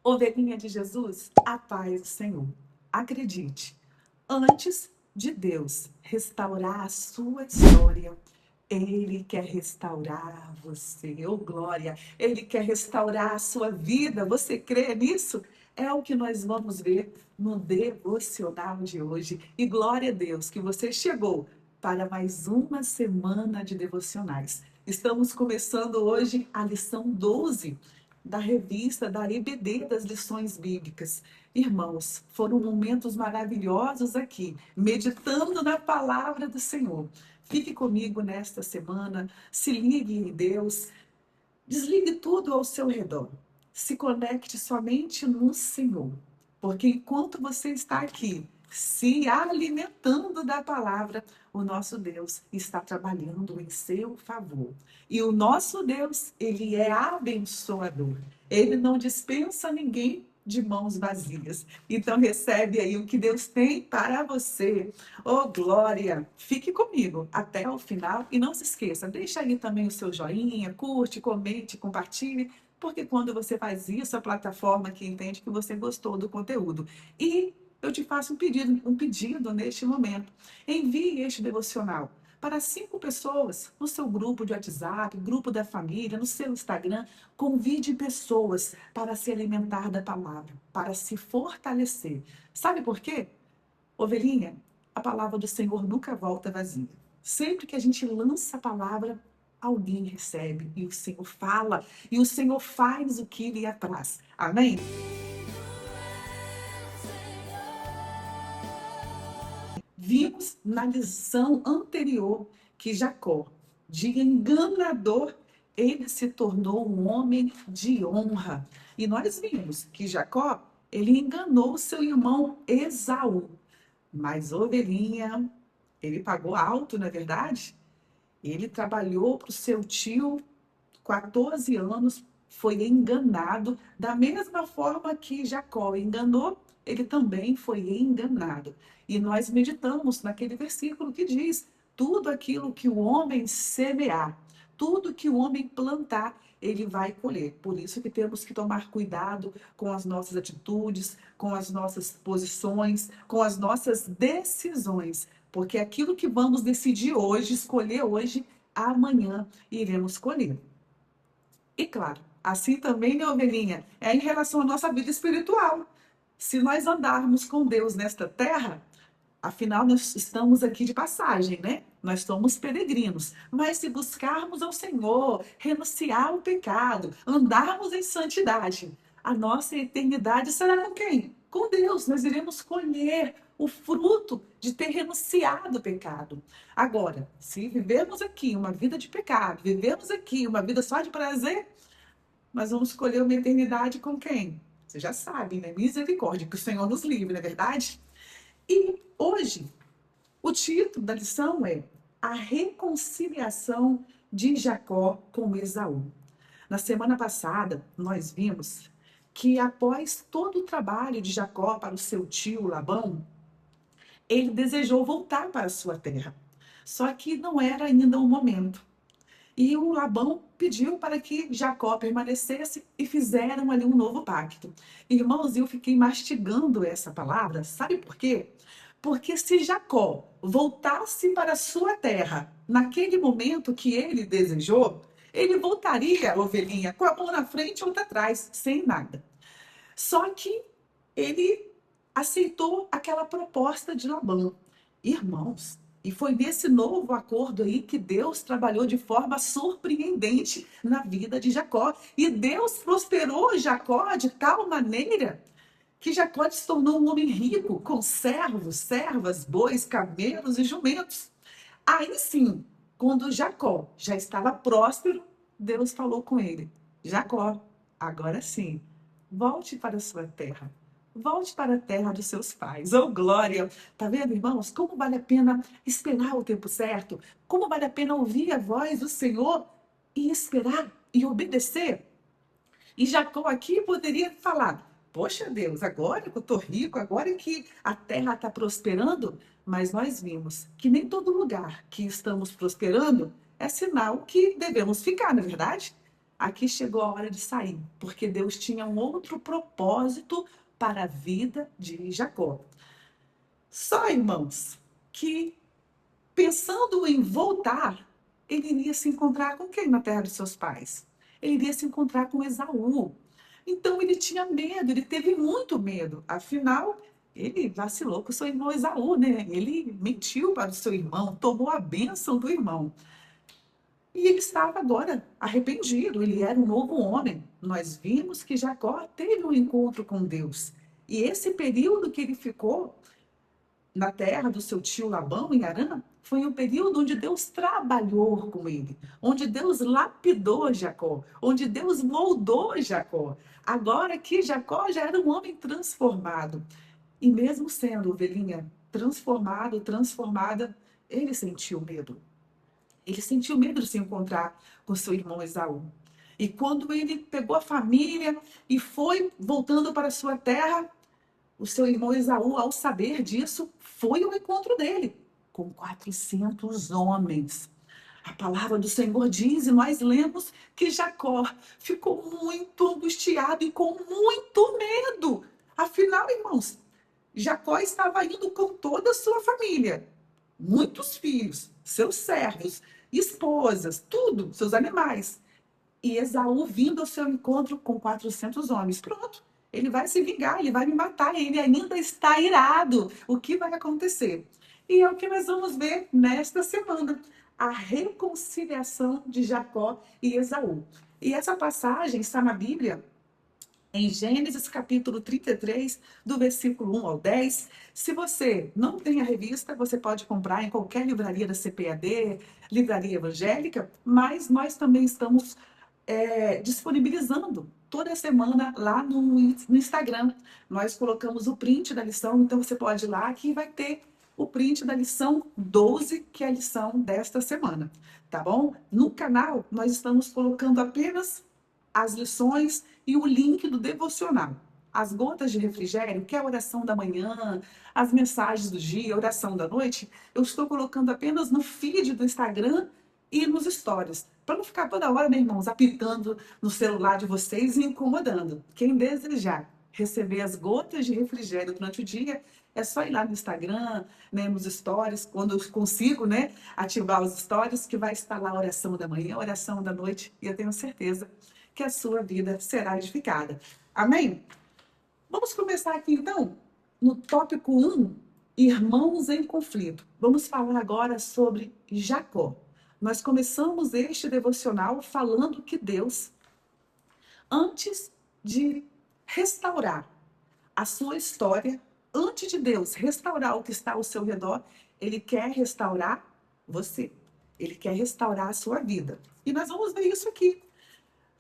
Ovelhinha de Jesus, a paz do Senhor. Acredite, antes de Deus restaurar a sua história, Ele quer restaurar você, oh glória! Ele quer restaurar a sua vida. Você crê nisso? É o que nós vamos ver no devocional de hoje. E glória a Deus que você chegou para mais uma semana de devocionais. Estamos começando hoje a lição 12 da revista da EBD das lições bíblicas. Irmãos, foram momentos maravilhosos aqui, meditando na palavra do Senhor. Fique comigo nesta semana, se ligue em Deus, desligue tudo ao seu redor. Se conecte somente no Senhor, porque enquanto você está aqui, se alimentando da palavra, o nosso Deus está trabalhando em seu favor. E o nosso Deus, ele é abençoador. Ele não dispensa ninguém de mãos vazias. Então recebe aí o que Deus tem para você. Oh, glória! Fique comigo até o final e não se esqueça, deixa aí também o seu joinha, curte, comente, compartilhe, porque quando você faz isso, a plataforma que entende que você gostou do conteúdo. E eu te faço um pedido neste momento. Envie este devocional para 5 pessoas no seu grupo de WhatsApp, grupo da família, no seu Instagram. Convide pessoas para se alimentar da palavra, para se fortalecer. Sabe por quê? Ovelhinha, a palavra do Senhor nunca volta vazia. Sempre que a gente lança a palavra, alguém recebe e o Senhor fala e o Senhor faz o que lhe apraz. Amém? Vimos na lição anterior que Jacó, de enganador, ele se tornou um homem de honra. E nós vimos que Jacó, ele enganou seu irmão Esaú. Mas ovelhinha, ele pagou alto, não é verdade? Ele trabalhou para o seu tio 14 anos, foi enganado. Da mesma forma que Jacó enganou, ele também foi enganado. E nós meditamos naquele versículo que diz: tudo aquilo que o homem semear, tudo que o homem plantar, ele vai colher. Por isso que temos que tomar cuidado com as nossas atitudes, com as nossas posições, com as nossas decisões. Porque aquilo que vamos decidir hoje, escolher hoje, amanhã iremos colher. E claro, assim também, né, ovelhinha, é em relação à nossa vida espiritual. Se nós andarmos com Deus nesta terra, afinal nós estamos aqui de passagem, né? Nós somos peregrinos. Mas se buscarmos ao Senhor, renunciar ao pecado, andarmos em santidade, a nossa eternidade será com quem? Com Deus. Nós iremos colher o fruto de ter renunciado ao pecado. Agora, se vivemos aqui uma vida de pecado, vivemos aqui uma vida só de prazer, nós vamos escolher uma eternidade com quem? Você já sabe, né? Misericórdia, que o Senhor nos livre, não é verdade? E hoje, o título da lição é A Reconciliação de Jacó com Esaú. Na semana passada, nós vimos que após todo o trabalho de Jacó para o seu tio Labão, ele desejou voltar para a sua terra. Só que não era ainda o momento. E o Labão pediu para que Jacó permanecesse e fizeram ali um novo pacto. Irmãos, eu fiquei mastigando essa palavra, sabe por quê? Porque se Jacó voltasse para a sua terra naquele momento que ele desejou, ele voltaria, ovelhinha, com a mão na frente e outra atrás, sem nada. Só que ele aceitou aquela proposta de Labão. Irmãos, e foi nesse novo acordo aí que Deus trabalhou de forma surpreendente na vida de Jacó. E Deus prosperou Jacó de tal maneira que Jacó se tornou um homem rico, com servos, servas, bois, camelos e jumentos. Aí sim, quando Jacó já estava próspero, Deus falou com ele: Jacó, agora sim, volte para a sua terra. Volte para a terra dos seus pais. Oh, glória! Tá vendo, irmãos? Como vale a pena esperar o tempo certo? Como vale a pena ouvir a voz do Senhor e esperar e obedecer? E Jacó aqui poderia falar: poxa Deus, agora que eu estou rico, agora que a terra está prosperando. Mas nós vimos que nem todo lugar que estamos prosperando é sinal que devemos ficar, não é verdade? aqui chegou a hora de sair, porque Deus tinha um outro propósito para a vida de Jacó. Só, irmãos, que pensando em voltar, ele iria se encontrar com quem na terra dos seus pais? Ele iria se encontrar com Esaú. Então ele tinha medo, ele teve muito medo. Afinal, ele vacilou com seu irmão Esaú, né? Ele mentiu para o seu irmão, tomou a bênção do irmão. E ele estava agora arrependido, ele era um novo homem. Nós vimos que Jacó teve um encontro com Deus. E esse período que ele ficou na terra do seu tio Labão, em Harã, foi um período onde Deus trabalhou com ele, onde Deus lapidou Jacó, onde Deus moldou Jacó. Agora que Jacó já era um homem transformado. E mesmo sendo ovelhinha transformado, transformada, ele sentiu medo. Ele sentiu medo de se encontrar com seu irmão Esaú. E quando ele pegou a família e foi voltando para sua terra, o seu irmão Esaú, ao saber disso, foi ao encontro dele, com 400 homens. A palavra do Senhor diz, e nós lemos, que Jacó ficou muito angustiado e com muito medo. Afinal, irmãos, Jacó estava indo com toda a sua família, muitos filhos, seus servos, esposas, tudo, seus animais. E Esaú vindo ao seu encontro com 400 homens. Pronto, ele vai se vingar, ele vai me matar, ele ainda está irado. O que vai acontecer? E é o que nós vamos ver nesta semana, a reconciliação de Jacó e Esaú. E essa passagem está na Bíblia, em Gênesis capítulo 33, do versículo 1 ao 10. Se você não tem a revista, você pode comprar em qualquer livraria da CPAD, livraria evangélica, mas nós também estamos disponibilizando toda semana lá no Instagram. Nós colocamos o print da lição, então você pode ir lá que vai ter o print da lição 12, que é a lição desta semana, tá bom? No canal, nós estamos colocando apenas as lições e o link do devocional. As gotas de refrigério, que é a oração da manhã, as mensagens do dia, a oração da noite, eu estou colocando apenas no feed do Instagram e nos stories, para não ficar toda hora, né, irmãos, apitando no celular de vocês e incomodando. Quem desejar receber as gotas de refrigério durante o dia, é só ir lá no Instagram, né, nos stories, quando eu consigo, né, ativar os stories, que vai estar lá a oração da manhã, a oração da noite, e eu tenho certeza que a sua vida será edificada. Amém? Vamos começar aqui, então, no tópico 1, irmãos em conflito. Vamos falar agora sobre Jacó. Nós começamos este devocional falando que Deus, antes de restaurar a sua história, antes de Deus restaurar o que está ao seu redor, Ele quer restaurar você. Ele quer restaurar a sua vida. E nós vamos ver isso aqui,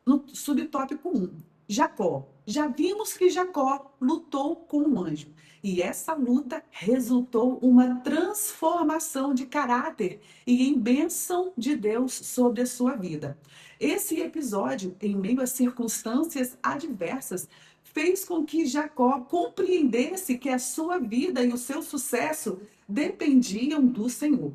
no subtópico 1. Jacó. Já vimos que Jacó lutou com um anjo. E essa luta resultou uma transformação de caráter e em bênção de Deus sobre a sua vida. Esse episódio, em meio a circunstâncias adversas, fez com que Jacó compreendesse que a sua vida e o seu sucesso dependiam do Senhor.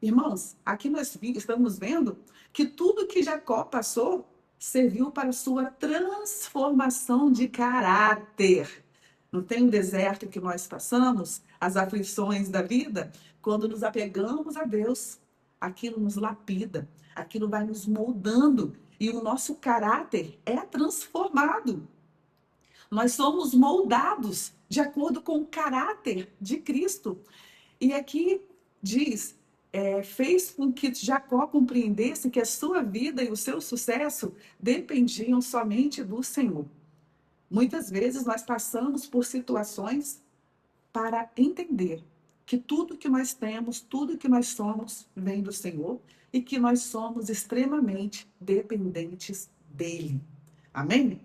Irmãos, aqui nós estamos vendo que tudo que Jacó passou serviu para sua transformação de caráter. Não tem o deserto que nós passamos, as aflições da vida? Quando nos apegamos a Deus, aquilo nos lapida, aquilo vai nos moldando e o nosso caráter é transformado. Nós somos moldados de acordo com o caráter de Cristo. E aqui diz, fez com que Jacó compreendesse que a sua vida e o seu sucesso dependiam somente do Senhor. Muitas vezes nós passamos por situações para entender que tudo que nós temos, tudo que nós somos, vem do Senhor e que nós somos extremamente dependentes dele. Amém?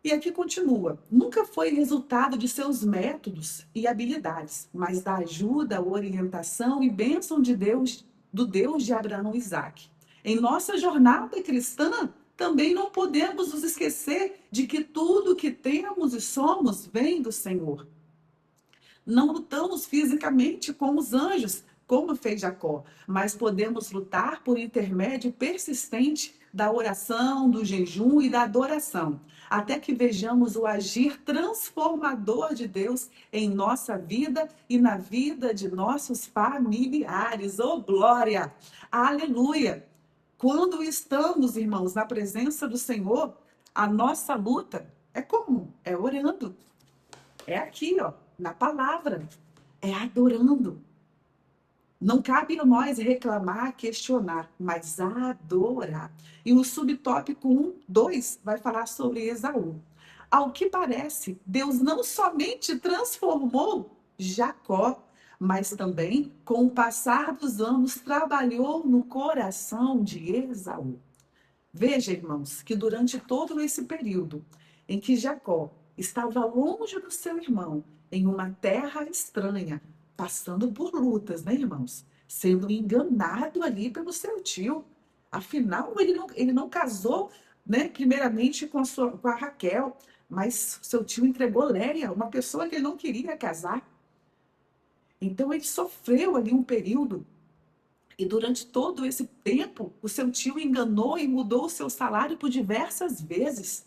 E aqui continua, nunca foi resultado de seus métodos e habilidades, mas da ajuda, orientação e bênção de Deus, do Deus de Abraão e Isaque. Em nossa jornada cristã, também não podemos nos esquecer de que tudo que temos e somos vem do Senhor. Não lutamos fisicamente com os anjos, como fez Jacó, mas podemos lutar por intermédio persistente da oração, do jejum e da adoração, até que vejamos o agir transformador de Deus em nossa vida e na vida de nossos familiares. Oh, glória! Aleluia! Quando estamos, irmãos, na presença do Senhor, a nossa luta é como? É orando. É aqui, ó, na palavra. É adorando. Não cabe a nós reclamar, questionar, mas adorar. E o subtópico 1, 2 vai falar sobre Esaú. Ao que parece, Deus não somente transformou Jacó, mas também, com o passar dos anos, trabalhou no coração de Esaú. Veja, irmãos, que durante todo esse período em que Jacó estava longe do seu irmão, em uma terra estranha, passando por lutas, né, irmãos? Sendo enganado ali pelo seu tio. Afinal, ele não casou, né, primeiramente com a Raquel, mas seu tio entregou Léia, uma pessoa que ele não queria casar. Então, ele sofreu ali um período e durante todo esse tempo, o seu tio enganou e mudou o seu salário por diversas vezes.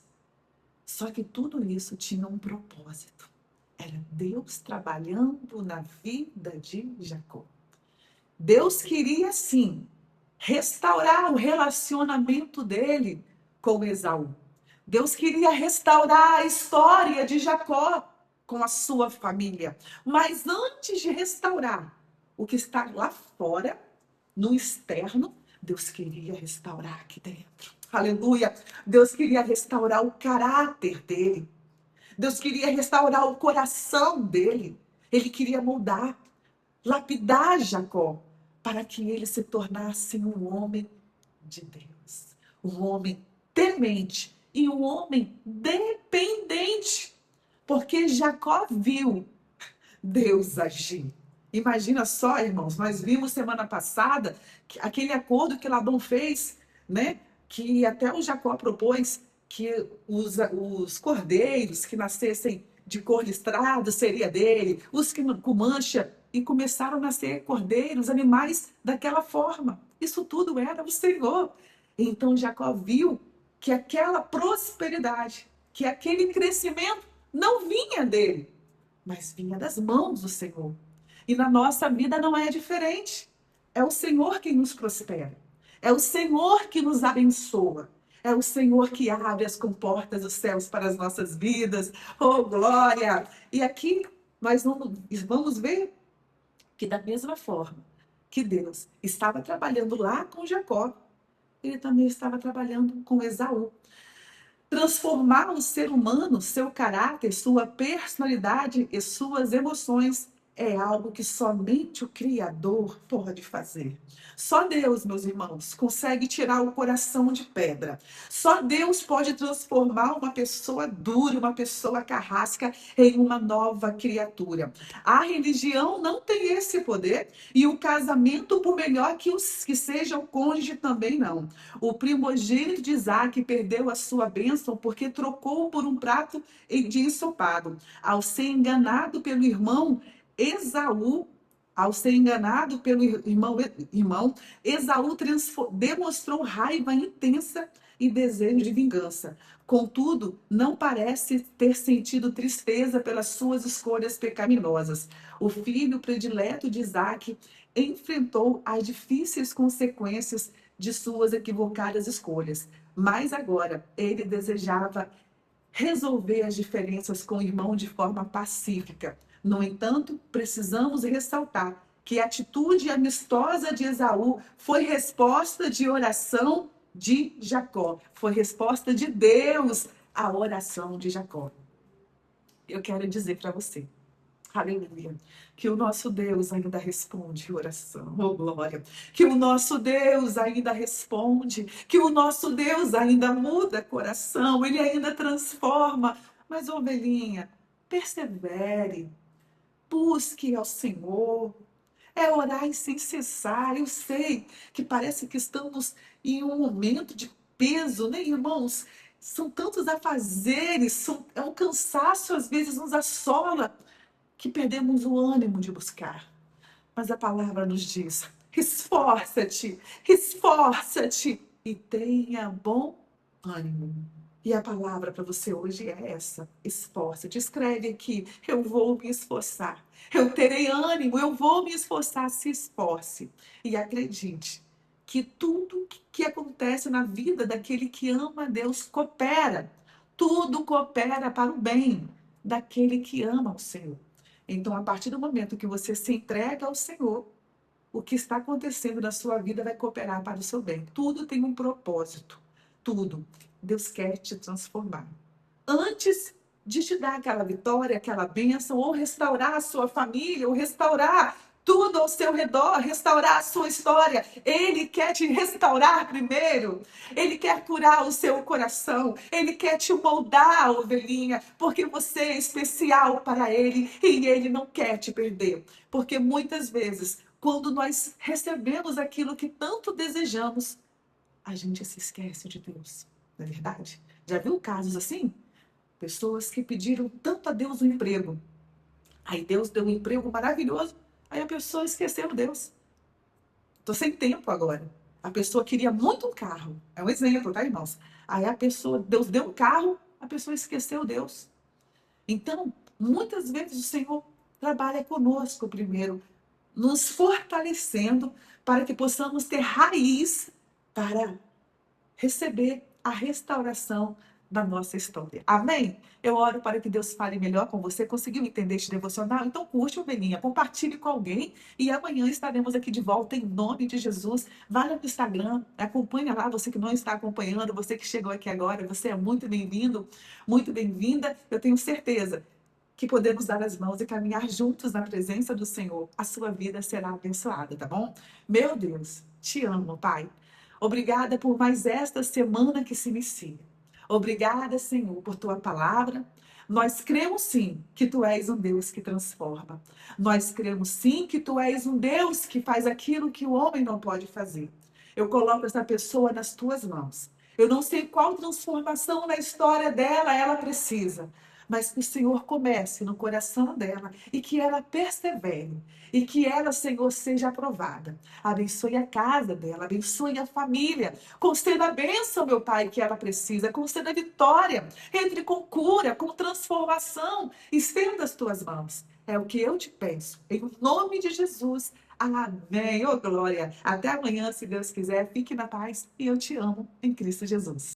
Só que tudo isso tinha um propósito. Era Deus trabalhando na vida de Jacó. Deus queria, sim, restaurar o relacionamento dele com Esaú. Deus queria restaurar a história de Jacó com a sua família. Mas antes de restaurar o que está lá fora, no externo, Deus queria restaurar aqui dentro. Aleluia! Deus queria restaurar o caráter dele. Deus queria restaurar o coração dele. Ele queria moldar, lapidar Jacó, para que ele se tornasse um homem de Deus. Um homem temente e um homem dependente. Porque Jacó viu Deus agir. Imagina só, irmãos, nós vimos semana passada aquele acordo que Labão fez, né? Que até o Jacó propôs que os cordeiros que nascessem de cor listrada seria dele, os que com mancha, e começaram a nascer cordeiros, animais daquela forma. Isso tudo era o Senhor. Então Jacó viu que aquela prosperidade, que aquele crescimento não vinha dele, mas vinha das mãos do Senhor. E na nossa vida não é diferente. É o Senhor quem nos prospera. É o Senhor que nos abençoa. É o Senhor que abre as comportas dos céus para as nossas vidas. Oh, glória! E aqui nós vamos ver que da mesma forma que Deus estava trabalhando lá com Jacó, ele também estava trabalhando com Esaú. Transformar o ser humano, seu caráter, sua personalidade e suas emoções é algo que somente o Criador pode fazer. Só Deus, meus irmãos, consegue tirar o coração de pedra. Só Deus pode transformar uma pessoa dura, uma pessoa carrasca, em uma nova criatura. A religião não tem esse poder e o casamento, por melhor que seja o cônjuge, também não. O primogênito de Isaac perdeu a sua bênção porque trocou por um prato de ensopado. Ao ser enganado pelo irmão Esaú, Esaú demonstrou raiva intensa e desejo de vingança. Contudo, não parece ter sentido tristeza pelas suas escolhas pecaminosas. O filho predileto de Isaac enfrentou as difíceis consequências de suas equivocadas escolhas. Mas agora ele desejava resolver as diferenças com o irmão de forma pacífica. No entanto, precisamos ressaltar que a atitude amistosa de Esaú foi resposta de oração de Jacó. Foi resposta de Deus à oração de Jacó. Eu quero dizer para você, aleluia, que o nosso Deus ainda responde oração, oh glória, que o nosso Deus ainda responde, que o nosso Deus ainda muda coração, Ele ainda transforma. Mas, ovelhinha, persevere, busque ao Senhor, é orar e sem cessar. Eu sei que parece que estamos em um momento de peso, né, irmãos? São tantos afazeres, é um cansaço, às vezes nos assola, que perdemos o ânimo de buscar. Mas a palavra nos diz: esforça-te, esforça-te. e tenha bom ânimo. E a palavra para você hoje é essa: esforça. Escreve aqui: eu vou me esforçar. Eu terei ânimo, eu vou me esforçar. Se esforce. E acredite que tudo que acontece na vida daquele que ama a Deus coopera. Tudo coopera para o bem daquele que ama o Senhor. Então, a partir do momento que você se entrega ao Senhor, o que está acontecendo na sua vida vai cooperar para o seu bem. Tudo tem um propósito. Tudo. Deus quer te transformar. Antes de te dar aquela vitória, aquela bênção, ou restaurar a sua família, ou restaurar tudo ao seu redor, restaurar a sua história. Ele quer te restaurar primeiro. Ele quer curar o seu coração. Ele quer te moldar, ovelhinha, porque você é especial para ele e ele não quer te perder. Porque muitas vezes, quando nós recebemos aquilo que tanto desejamos, a gente se esquece de Deus. Não é verdade? Já viu casos assim? Pessoas que pediram tanto a Deus um emprego. Aí Deus deu um emprego maravilhoso. Aí a pessoa esqueceu Deus. Estou sem tempo agora. A pessoa queria muito um carro. É um exemplo, tá, irmãos? Aí a pessoa, Deus deu um carro, a pessoa esqueceu Deus. Então, muitas vezes o Senhor trabalha conosco primeiro, nos fortalecendo para que possamos ter raiz para receber a restauração da nossa história. Amém? Eu oro para que Deus fale melhor com você. Conseguiu entender este devocional? Então curte, ovelhinha, compartilhe com alguém e amanhã estaremos aqui de volta em nome de Jesus. Vá no Instagram, acompanha lá, você que não está acompanhando, você que chegou aqui agora, você é muito bem-vindo, muito bem-vinda. Eu tenho certeza que podemos dar as mãos e caminhar juntos na presença do Senhor. A sua vida será abençoada, tá bom? Meu Deus, te amo, Pai. Obrigada por mais esta semana que se inicia. Obrigada, Senhor, por tua palavra. Nós cremos sim que tu és um Deus que transforma. Nós cremos sim que tu és um Deus que faz aquilo que o homem não pode fazer. Eu coloco essa pessoa nas tuas mãos. Eu não sei qual transformação na história dela ela precisa, mas que o Senhor comece no coração dela e que ela persevere e que ela, Senhor, seja aprovada. Abençoe a casa dela, abençoe a família. Conceda a bênção, meu Pai, que ela precisa. Conceda a vitória. Entre com cura, com transformação. Estenda as tuas mãos. É o que eu te peço. Em nome de Jesus. Amém. Ô, glória. Até amanhã, se Deus quiser. Fique na paz e eu te amo em Cristo Jesus.